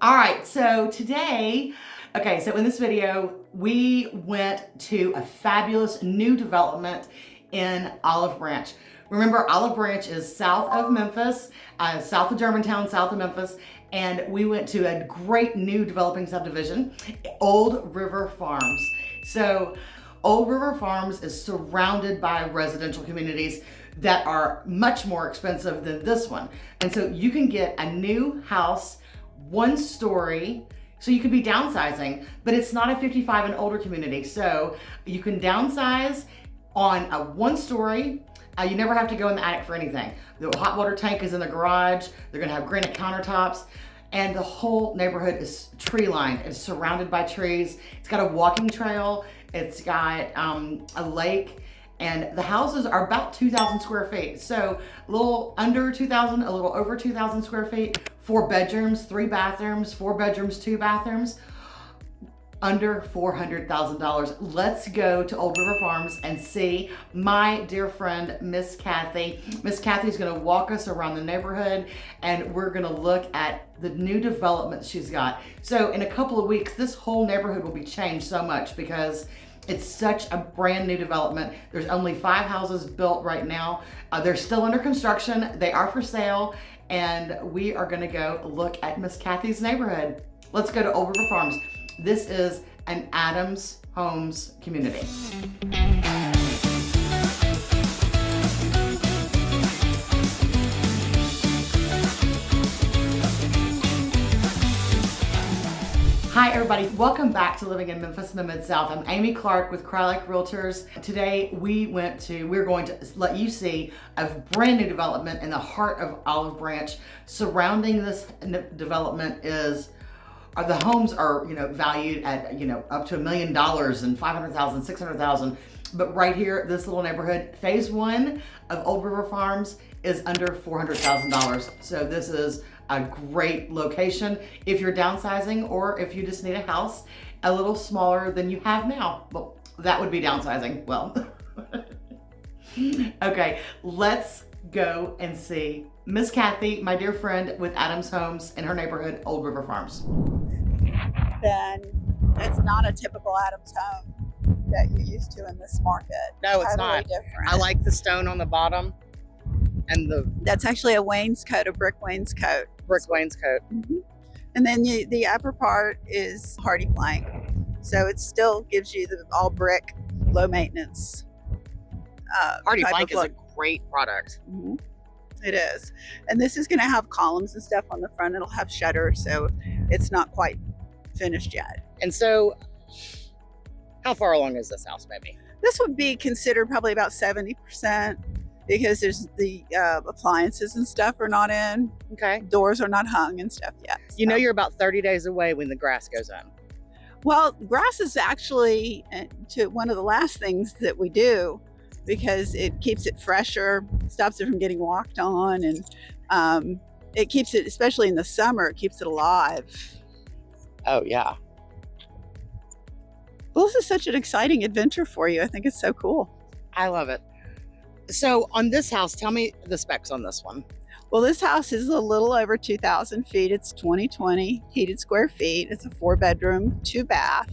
All right, so today, so in this video, we went to a fabulous new development in Olive Branch. Remember, Olive Branch is south of Memphis, south of Germantown, south of Memphis, and we went to a great new developing subdivision, Old River Farms. So Old River Farms is surrounded by residential communities that are much more expensive than this one. And so you can get a new house, one story, so you could be downsizing, but it's not a 55 and older community. So you can downsize on a one story. You never have to go in the attic for anything. The hot water tank is in the garage. They're gonna have granite countertops, and the whole neighborhood is tree lined. It's surrounded by trees. It's got a walking trail. It's got a lake, and the houses are about 2,000 square feet. So a little under 2,000, a little over 2,000 square feet. 4 bedrooms, 3 bathrooms, 4 bedrooms, 2 bathrooms, under $400,000. Let's go to Old River Farms and see my dear friend, Miss Kathy. Miss Kathy's gonna walk us around the neighborhood, and we're gonna look at the new developments she's got. So in a couple of weeks, this whole neighborhood will be changed so much because it's such a brand new development. There's only 5 houses built right now. They're still under construction. They are for sale, and we are gonna go look at Miss Kathy's neighborhood. Let's go to Old River Farms. This is an Adams Homes community. Hi everybody, welcome back to Living in Memphis in the Mid-South. I'm Amy Clark with Crylike Realtors. Today we're going to let you see a brand new development in the heart of Olive Branch. Surrounding this development is the homes are valued at up to $1 million and 500,000, 600,000. But right here, this little neighborhood, phase 1 of Old River Farms is under $400,000. So this is a great location if you're downsizing, or if you just need a house a little smaller than you have now. Well, that would be downsizing. Well, okay, let's go and see Miss Kathy, my dear friend with Adams Homes in her neighborhood, Old River Farms. Then it's not a typical Adams home that you're used to in this market. No, it's totally not. Different. I like the stone on the bottom and that's actually a wainscot, a brick wainscot. Wainscot. Mm-hmm. And then the upper part is hardy plank, so it still gives you the all brick, low maintenance. Hardy plank is a great product. Mm-hmm. It is, and this is going to have columns and stuff on the front. It'll have shutters, so it's not quite finished yet. And so, how far along is this house, maybe? This would be considered probably about 70%. Because there's the appliances and stuff are not in. Okay. Doors are not hung and stuff yet. So. You know you're about 30 days away when the grass goes in. Well, grass is actually one of the last things that we do because it keeps it fresher, stops it from getting walked on, and it keeps it, especially in the summer, it keeps it alive. Oh, yeah. Well, this is such an exciting adventure for you. I think it's so cool. I love it. So on this house, tell me the specs on this one. Well, this house is a little over 2,000 feet. It's 2020 heated square feet. It's a 4-bedroom, 2-bath.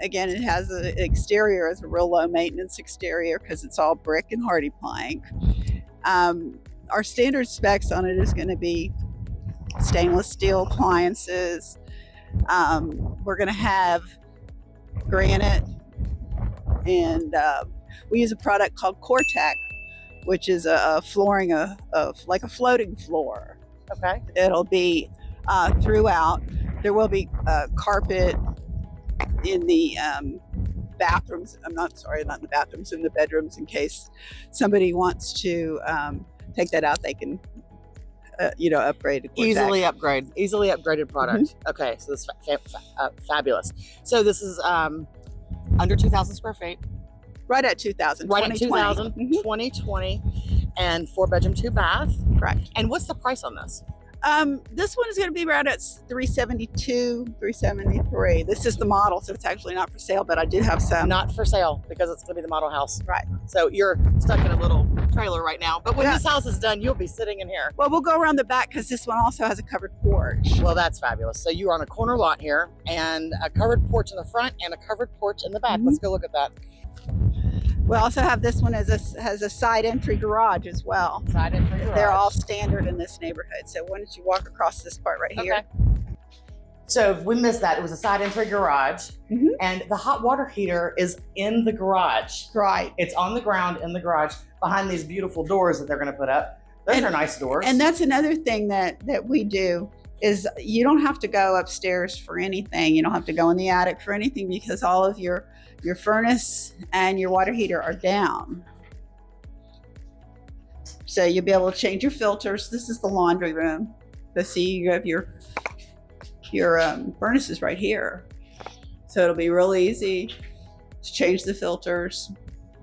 Again, it has an exterior as a real low maintenance exterior because it's all brick and hardy plank. Our standard specs on it is going to be stainless steel appliances. We're going to have granite, and we use a product called Cortec, which is a flooring like a floating floor. Okay. It'll be throughout. There will be carpet in the bathrooms. Not in the bathrooms, in the bedrooms, in case somebody wants to take that out. They can, upgrade to Cortec. Easily upgraded product. Mm-hmm. Okay, so this is fabulous. So this is under 2,000 square feet. Right at 2,000. Right at 2,000, 2020, and 4-bedroom, 2-bath. Correct. And what's the price on this? This one is going to be around at 372, 373. This is the model, so it's actually not for sale, but I do have some. Not for sale because it's going to be the model house. Right. So you're stuck in a little trailer right now. But when this house is done, you'll be sitting in here. Well, we'll go around the back because this one also has a covered porch. Well, that's fabulous. So you're on a corner lot here and a covered porch in the front and a covered porch in the back. Let's go look at that. We also have this one has a side entry garage as well. Side entry garage. They're all standard in this neighborhood. So why don't you walk across this part right here? Okay. So if we missed that, it was a side entry garage, and the hot water heater is in the garage. Right. It's on the ground in the garage behind these beautiful doors that they're going to put up. Those are nice doors. And that's another thing that we do is you don't have to go upstairs for anything. You don't have to go in the attic for anything because all of your furnace and your water heater are down. So you'll be able to change your filters. This is the laundry room. So see, you have your furnaces right here. So it'll be real easy to change the filters.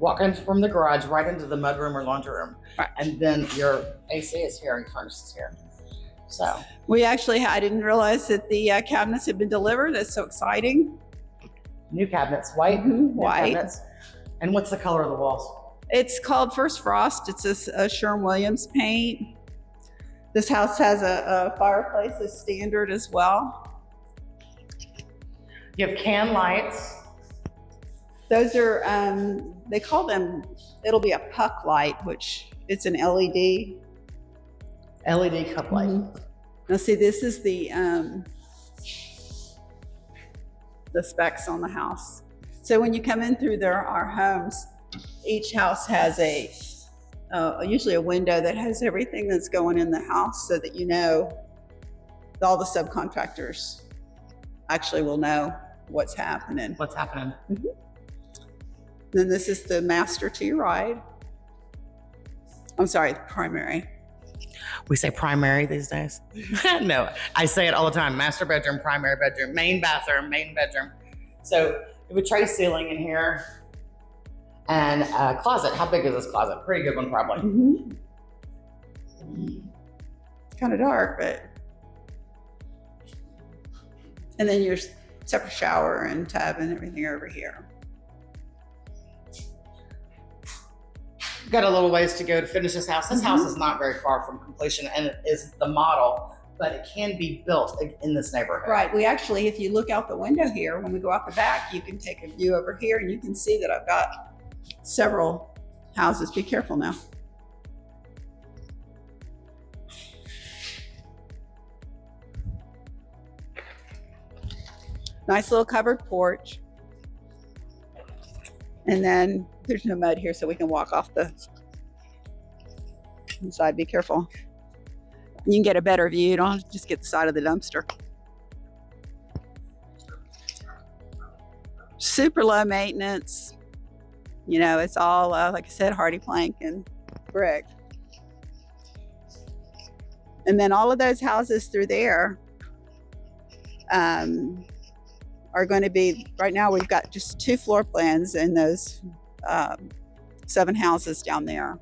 Walk in from the garage right into the mudroom or laundry room. Right. And then your AC is here and your furnace is here. So we actually, I didn't realize that the cabinets had been delivered. That's so exciting. New cabinets, white. White. Cabinets. And what's the color of the walls? It's called First Frost. It's a Sherwin-Williams paint. This house has a fireplace as standard as well. You have can lights. Those are, they call them, it'll be a puck light, which it's an LED. LED cup light. Now see, this is the specs on the house. So when you come in through our homes, each house has usually a window that has everything that's going in the house so that you know all the subcontractors actually will know what's happening. What's happening? Then this is the master to your right. I'm sorry, the primary. We say primary these days. No, I say it all the time. Master bedroom, primary bedroom, main bathroom, main bedroom. So you have a tray ceiling in here and a closet. How big is this closet? Pretty good one, probably. Kind of dark, but. And then your separate shower and tub and everything over here. Got a little ways to go to finish this house. This house is not very far from completion and it is the model, but it can be built in this neighborhood. Right. We actually, if you look out the window here, when we go out the back, you can take a view over here and you can see that I've got several houses. Be careful now. Nice little covered porch. And then there's no mud here, so we can walk off the side. Be careful. You can get a better view. You don't have to just get the side of the dumpster. Super low maintenance. You know, it's all, like I said, hardy plank and brick. And then all of those houses through there are going to be, right now we've got just 2 floor plans in those 7 houses down there.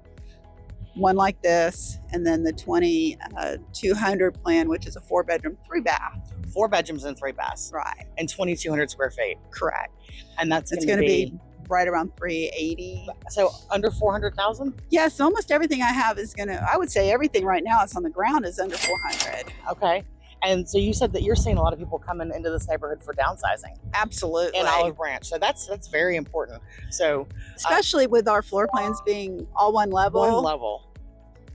One like this, and then the 200 plan, which is a 4-bedroom, 3-bath. 4 bedrooms and 3 baths. Right. And 2,200 square feet. Correct. And that's It's going to be right around 380. So under 400,000? Yes, almost everything I have is going to, I would say everything right now that's on the ground is under 400. Okay. And so you said that you're seeing a lot of people coming into this neighborhood for downsizing. Absolutely. In Olive Branch. So that's very important. So especially with our floor plans being all one level. One level.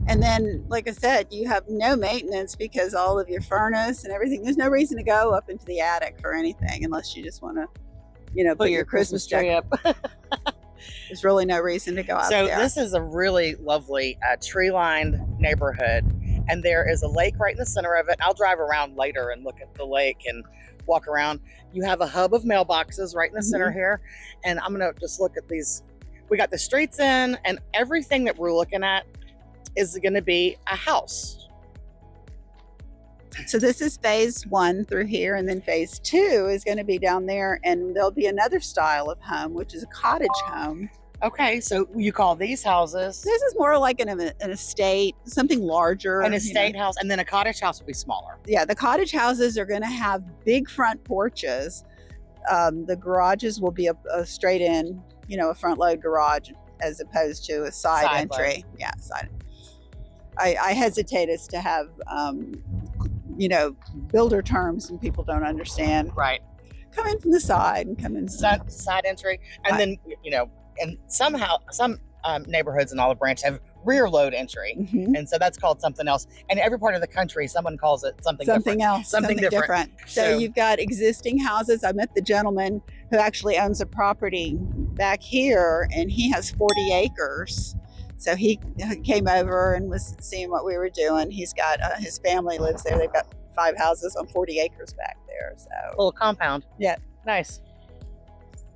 And then, like I said, you have no maintenance because all of your furnace and everything, there's no reason to go up into the attic for anything unless you just want to, you know, put your Christmas tree up. There's really no reason to go out there. So this is a really lovely tree-lined neighborhood. And there is a lake right in the center of it. I'll drive around later and look at the lake and walk around. You have a hub of mailboxes right in the center here. And I'm gonna just look at these. We got the streets in and everything that we're looking at is gonna be a house. So this is phase 1 through here, and then phase 2 is gonna be down there, and there'll be another style of home, which is a cottage home. Okay, so you call these houses This is more like an estate, something larger. an estate house, and then a cottage house would be smaller. Yeah, the cottage houses are going to have big front porches. The garages will be a straight in, a front load garage as opposed to a side entry. Load. Yeah, side. I hesitate as to have, builder terms and people don't understand. Right. Come in from the side and come in Side entry, and then and somehow some neighborhoods in Olive Branch have rear load entry, and so that's called something else. And every part of the country, someone calls it something else, something different. So you've got existing houses. I met the gentleman who actually owns a property back here, and he has 40 acres. So he came over and was seeing what we were doing. He's got his family lives there. They've got 5 houses on 40 acres back there. So a little compound. Yeah, nice.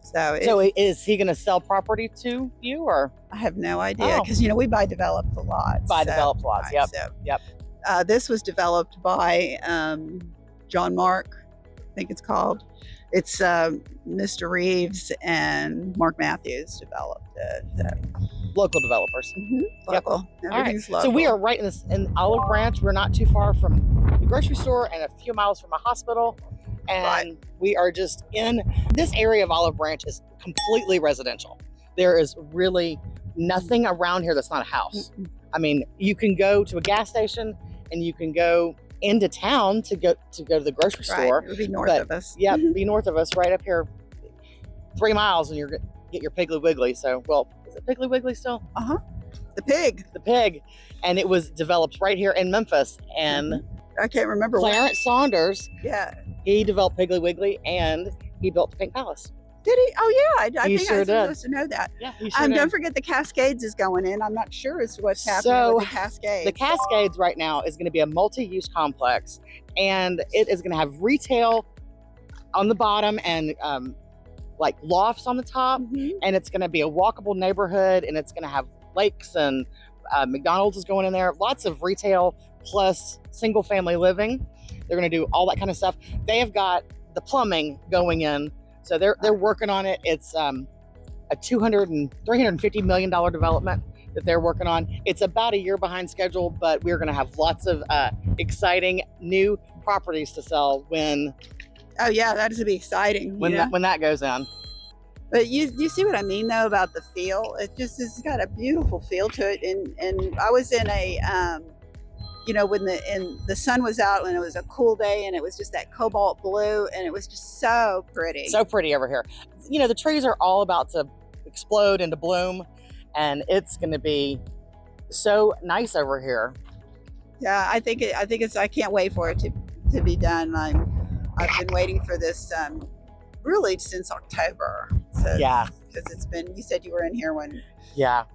So is he going to sell property to you, or? I have no idea, because we buy developed lots. Developed lots. Yep. So, yep. This was developed by John Mark, I think it's called. It's Mr. Reeves and Mark Matthews developed it. So. Local developers. Local. Yep. Everything's All right. local. So we are right in Olive Branch. We're not too far from the grocery store and a few miles from a hospital. And we are just in this area of Olive Branch is completely residential. There is really nothing around here that's not a house. I mean, you can go to a gas station and you can go into town to go to the grocery store. It would be north of us. Yeah, be north of us, right up here, 3 miles, and you're get your Piggly Wiggly. So, well, is it Piggly Wiggly still? The pig. And it was developed right here in Memphis. And I can't remember. Clarence Saunders. Yeah. He developed Piggly Wiggly, and he built the Pink Palace. Did he? Oh yeah, I He think sure I was did. supposed to know that. Yeah, he sure did. Don't forget the Cascades is going in. I'm not sure as to what's happening with the Cascades. The Cascades right now is going to be a multi-use complex, and it is going to have retail on the bottom and like lofts on the top, and it's going to be a walkable neighborhood, and it's going to have lakes, and McDonald's is going in there. Lots of retail plus single family living. They're going to do all that kind of stuff. They have got the plumbing going in. So they're working on it. It's a $200 and $350 million development that they're working on. It's about a year behind schedule, but we're going to have lots of exciting new properties to sell when. Oh yeah, that is going to be exciting. When that goes in. But you see what I mean though about the feel? It just has got a beautiful feel to it. And I was in a when the sun was out and it was a cool day and it was just that cobalt blue and it was just so pretty. So pretty over here. The trees are all about to explode into bloom, and it's going to be so nice over here. Yeah, I think it's. I can't wait for it to be done. I've been waiting for this really since October. So, yeah, because it's been. You said you were in here when. Yeah.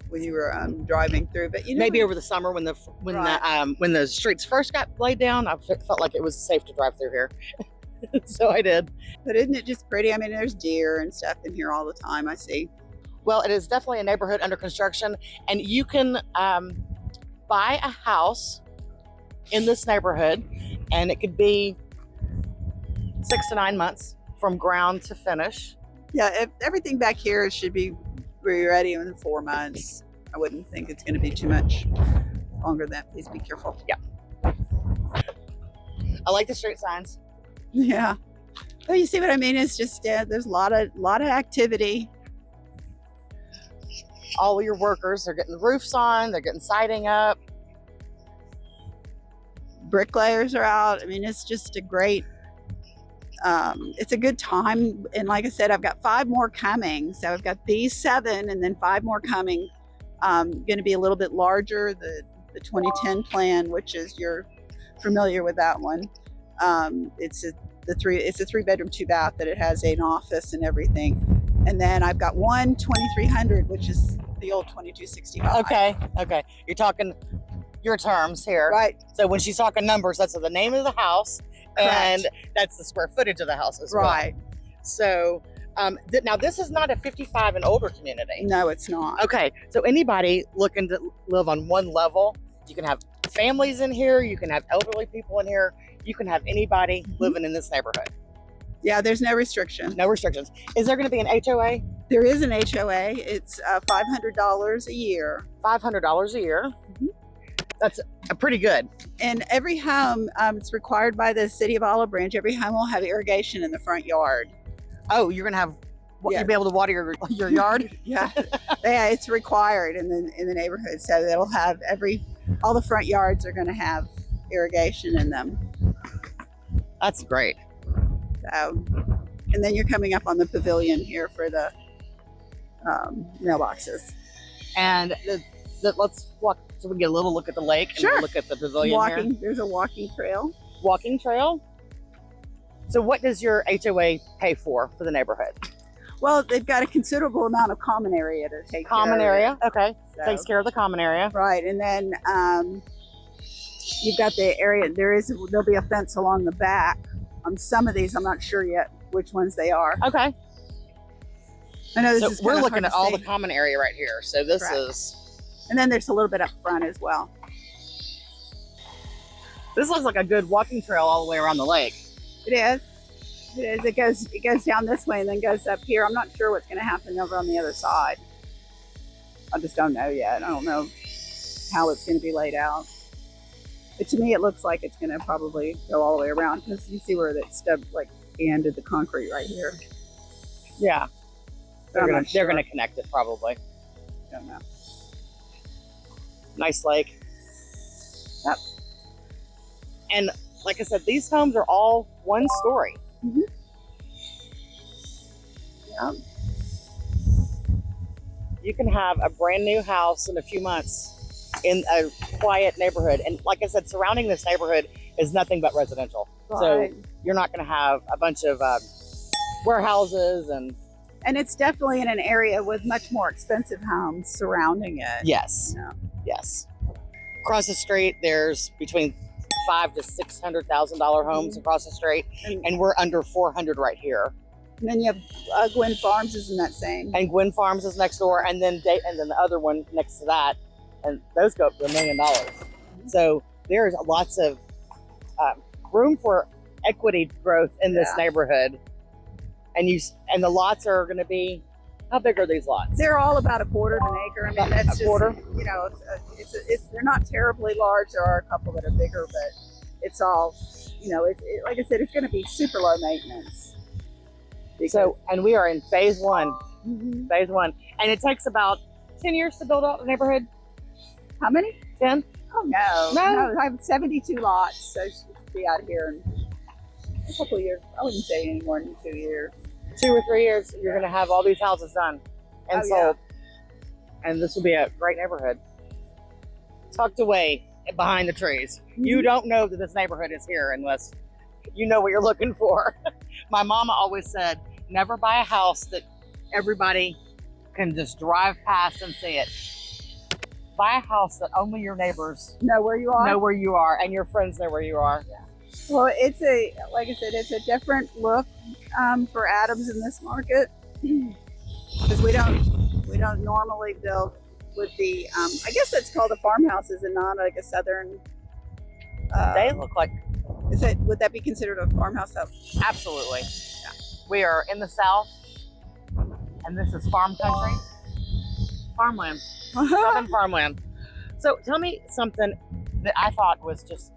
When you were driving through, but maybe over the summer when the streets first got laid down, I felt like it was safe to drive through here, so I did. But isn't it just pretty? I mean, there's deer and stuff in here all the time. I see. Well, it is definitely a neighborhood under construction, and you can buy a house in this neighborhood, and it could be 6 to 9 months from ground to finish. Yeah, if everything back here should be ready in 4 months. I wouldn't think it's going to be too much longer than that. Please be careful. Yeah. I like the street signs. Yeah. Well, you see what I mean? It's just there's a lot of activity. All of your workers, they're getting the roofs on, they're getting siding up. Bricklayers are out. I mean, it's just a great it's a good time, and like I said, I've got 5 more coming. So I've got these 7 and then 5 more coming. Going to be a little bit larger, the 2010 plan, which is, you're familiar with that one. It's a 3-bedroom 2-bath that it has an office and everything. And then I've got one 2300, which is the old 2265. Okay, you're talking your terms here, right? So when she's talking numbers, that's the name of the house. Correct. And that's the square footage of the house as well. Right. So now this is not a 55 and older community. No, it's not. Okay, so anybody looking to live on one level, you can have families in here, you can have elderly people in here, you can have anybody living in this neighborhood. Yeah, there's no restriction. No restrictions. Is there going to be an HOA? There is an HOA. It's $500 a year. $500 a year. Mhm. That's pretty good. And every home, it's required by the city of Olive Branch, every home will have irrigation in the front yard. Oh, you're gonna have, Yeah. you'll be able to water your yard? Yeah, yeah, it's required in the neighborhood. So it'll have all the front yards are going to have irrigation in them. That's great. So, and then you're coming up on the pavilion here for the mailboxes. And let's walk so we can get a little look at the lake and Sure. we'll look at the pavilion here. There's a walking trail. Walking trail. So what does your HOA pay for the neighborhood? Well, they've got a considerable amount of common area to take Common care area, of. okay. So, Takes care of the common area. right, and then you've got the area. There'll be a fence along the back. On some of these, I'm not sure yet which ones they are. Okay. I know this So is we're kinda looking hard at to all see. the common area right here. So this Correct. is, And then there's a little bit up front as well. this looks like a good walking trail all the way around the lake. It is. It is. It goes down this way and then goes up here. I'm not sure what's going to happen over on the other side. I just don't know yet. I don't know how it's going to be laid out. But to me, it looks like it's going to probably go all the way around because you see where that stub like ended the concrete right here. Yeah. But I'm not They're sure. gonna connect it probably. Don't know. Nice lake. Yep. And like I said, these homes are all one story. Yeah. You can have a brand new house in a few months in a quiet neighborhood. And like I said, surrounding this neighborhood is nothing but residential. Right. So you're not going to have a bunch of warehouses and And it's definitely in an area with much more expensive homes surrounding it. yes, Yeah. yes. Across the street, there's between $500,000 to $600,000 homes across the street, and we're under 400 right here. And then you have Gwynn Farms is in that same. And Gwynn Farms is next door, and then the other one next to that, and those go up to $1 million. So there's lots of room for equity growth in this Yeah. neighborhood. And the lots are going to be, how big are these lots? They're all about 1/4 of an acre. I mean, About that's a just, quarter? you know, they're not terribly large. There are a couple that are bigger, but it's all, you know, like I said, it's going to be super low maintenance. So, and we are in phase one, Mhm. and it takes about 10 years to build out the neighborhood. How many? 10? Oh, no. No. I have 72 lots, so it should be out here in a couple of years. I wouldn't say any more than 2 years. 2 or 3 years, you're going to have all these houses done and Oh, yeah. sold. And this will be a great neighborhood. Tucked away behind the trees. You don't know that this neighborhood is here unless you know what you're looking for. My mama always said, never buy a house that everybody can just drive past and see it. Buy a house that only your neighbors Know where you are? know where you are and your friends know where you are. Well, like I said, it's a different look for Adams in this market because we don't normally build with the I guess that's called a farmhouses and not like a southern. They look like, Would that be considered a farmhouse house? absolutely. We are in the South, and this is farm country. Farmland. Southern farmland. So tell me something that I thought was just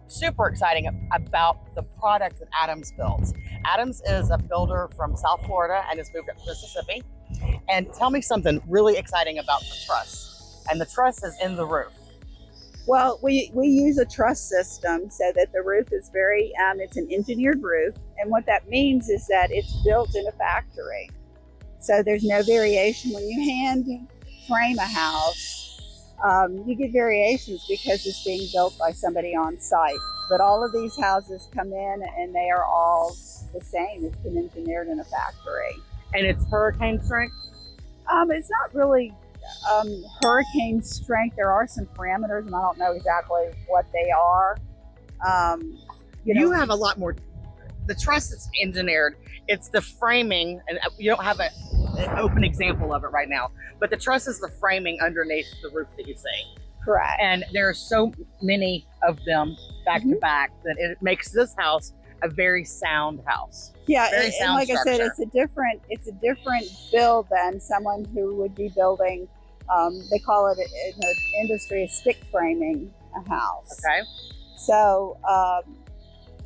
super exciting about the product that Adams builds. Adams is a builder from South Florida and has moved up to Mississippi. And tell me something really exciting about the truss. And the truss is in the roof. Well, we use a truss system so that the roof is it's an engineered roof. And what that means is that it's built in a factory. So there's no variation. When you hand frame a house, you get variations because it's being built by somebody on site. But all of these houses come in and they are all the same. It's been engineered in a factory. And it's hurricane strength? It's not really hurricane strength. There are some parameters, and I don't know exactly what they are. You have a lot more. The truss is engineered. It's the framing, and you don't have an open example of it right now, but the truss is the framing underneath the roof that you see. Correct. And there are so many of them back to back that it makes this house a very sound house. Yeah, Very and sound like I said, structure. it's a different build than someone who would be building. They call it in the industry stick framing a house. Okay. So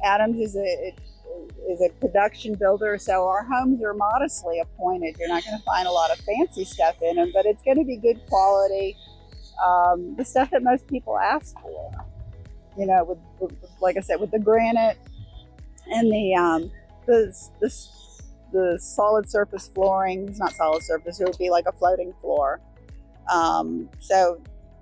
Adams is a production builder, so our homes are modestly appointed. You're not going to find a lot of fancy stuff in them, but it's going to be good quality, the stuff that most people ask for. You know, with like I said, with the granite and the solid surface flooring. It's not solid surface; it would be like a floating floor. So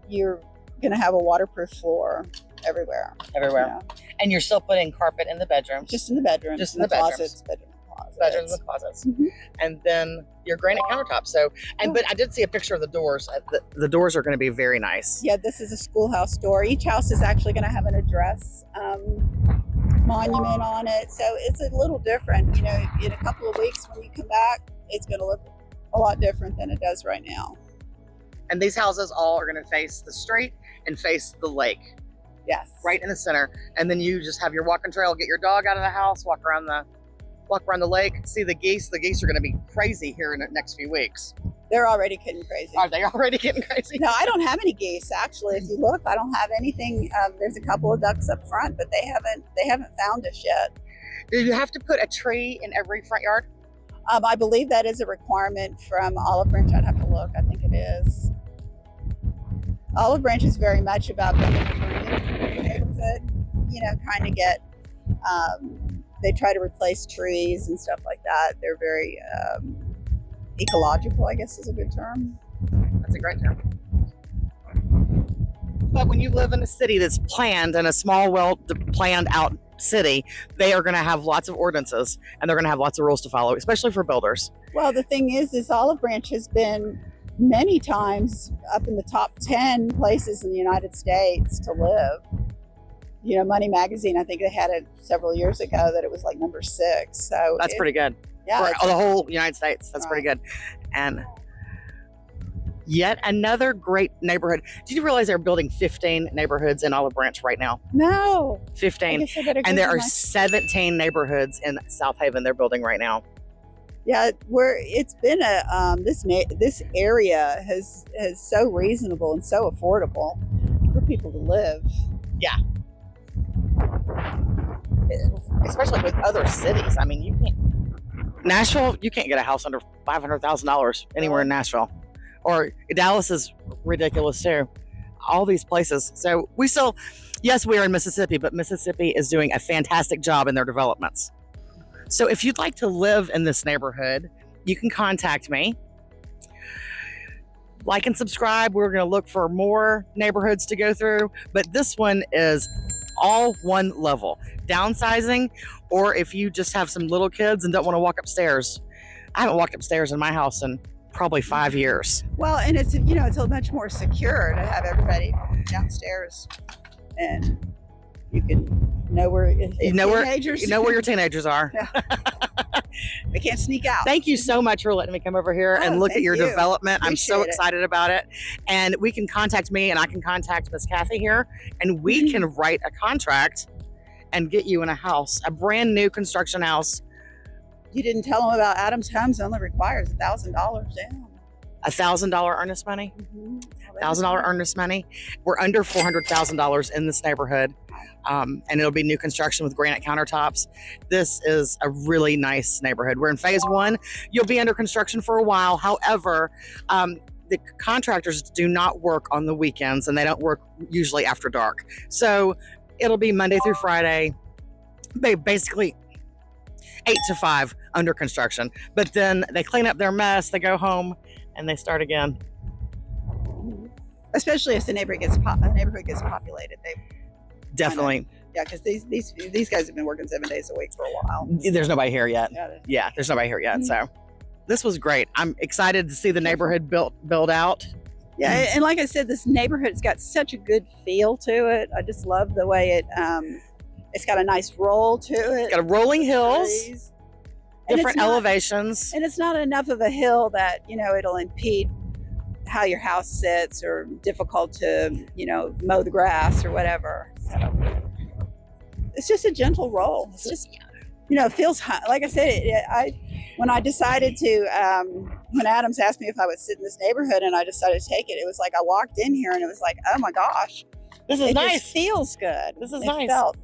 you're going to have a waterproof floor everywhere. Everywhere. You know? And you're still putting carpet in the bedrooms. Just in the bedroom. Just in the bedrooms. Bedrooms and closets. Mm-hmm. And then your granite countertops. So, but I did see a picture of the doors. The doors are going to be very nice. Yeah, this is a schoolhouse door. Each house is actually going to have an address monument on it. So it's a little different. You know, in a couple of weeks when you come back, it's going to look a lot different than it does right now. And these houses all are going to face the street and face the lake. Yes. Right in the center. And then you just have your walking trail, get your dog out of the house, walk around the lake, see the geese. The geese are going to be crazy here in the next few weeks. They're already getting crazy. Are they already getting crazy? No, I don't have any geese. Actually, if you look, I don't have anything. There's a couple of ducks up front, but they haven't found us yet. Do you have to put a tree in every front yard? I believe that is a requirement from Olive Branch. I'd have to look. I think it is. Olive Branch is very much about being a green neighborhood. You know, trying to get. They try to replace trees and stuff like that. They're very ecological, I guess is a good term. That's a great term. But when you live in a city that's planned, in a small, well-planned out city, they are going to have lots of ordinances and they're going to have lots of rules to follow, especially for builders. Well, the thing is Olive Branch has been many times up in the top 10 places in the United States to live. You know, Money Magazine, I think they had it several years ago that it was like number 6. So that's pretty good. Yeah, for the whole United States. That's pretty good. And yet another great neighborhood. Did you realize they're building 15 neighborhoods in Olive Branch right now? No. 15. And there are 17 neighborhoods in South Haven they're building right now. Yeah, it's been this area is so reasonable and so affordable for people to live. Yeah. Especially with other cities. I mean, Nashville, you can't get a house under $500,000 anywhere in Nashville. Or Dallas is ridiculous too. All these places. So yes, we are in Mississippi, but Mississippi is doing a fantastic job in their developments. So if you'd like to live in this neighborhood, you can contact me. Like and subscribe. We're going to look for more neighborhoods to go through, but this one is all one level. Downsizing, or if you just have some little kids and don't want to walk upstairs. I haven't walked upstairs in my house in probably 5 years. Well, and it's a much more secure to have everybody downstairs, and you can know where your teenagers are. Yeah. They can't sneak out. Thank you so much for letting me come over here and look at your development. Appreciate I'm so excited about it. And we can contact me and I can contact Miss Kathy here and we can write a contract and get you in a house, a brand new construction house. You didn't tell them about Adams Homes only requires $1,000 down. $1,000 earnest money? Mm-hmm. $1,000 earnest money. We're under $400,000 in this neighborhood. And it'll be new construction with granite countertops. This is a really nice neighborhood. We're in phase 1. You'll be under construction for a while. However, the contractors do not work on the weekends and they don't work usually after dark. So it'll be Monday through Friday, basically 8 to 5 under construction. But then they clean up their mess, they go home, and they start again. Especially as the neighborhood gets populated, Definitely. Yeah, because these guys have been working 7 days a week for a while. There's nobody here yet. Yeah, there's nobody here yet. So this was great. I'm excited to see the neighborhood build out. Yeah, and like I said, this neighborhood's got such a good feel to it. I just love the way it's got a nice roll to it. It's got rolling hills, different elevations. And it's not enough of a hill that, it'll impede how your house sits or difficult to, mow the grass or whatever. So it's just a gentle roll. It's just, you know, it feels like I said. When I decided to, when Adams asked me if I would sit in this neighborhood, and I decided to take it, it was like I walked in here and it was like, oh my gosh, This is it nice. just feels good. This is It nice. felt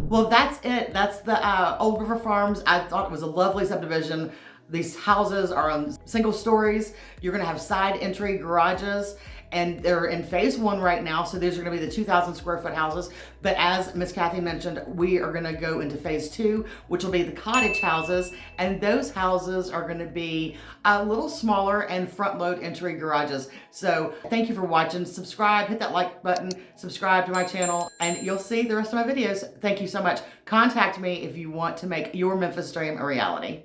Well, that's it. That's the Old River Farms. I thought it was a lovely subdivision. These houses are on single stories. You're gonna have side entry garages, and they're in phase one right now. So these are gonna be the 2,000 square foot houses. But as Miss Kathy mentioned, we are gonna go into phase two, which will be the cottage houses. And those houses are gonna be a little smaller and front load entry garages. So thank you for watching. Subscribe, hit that like button, subscribe to my channel, and you'll see the rest of my videos. Thank you so much. Contact me if you want to make your Memphis dream a reality.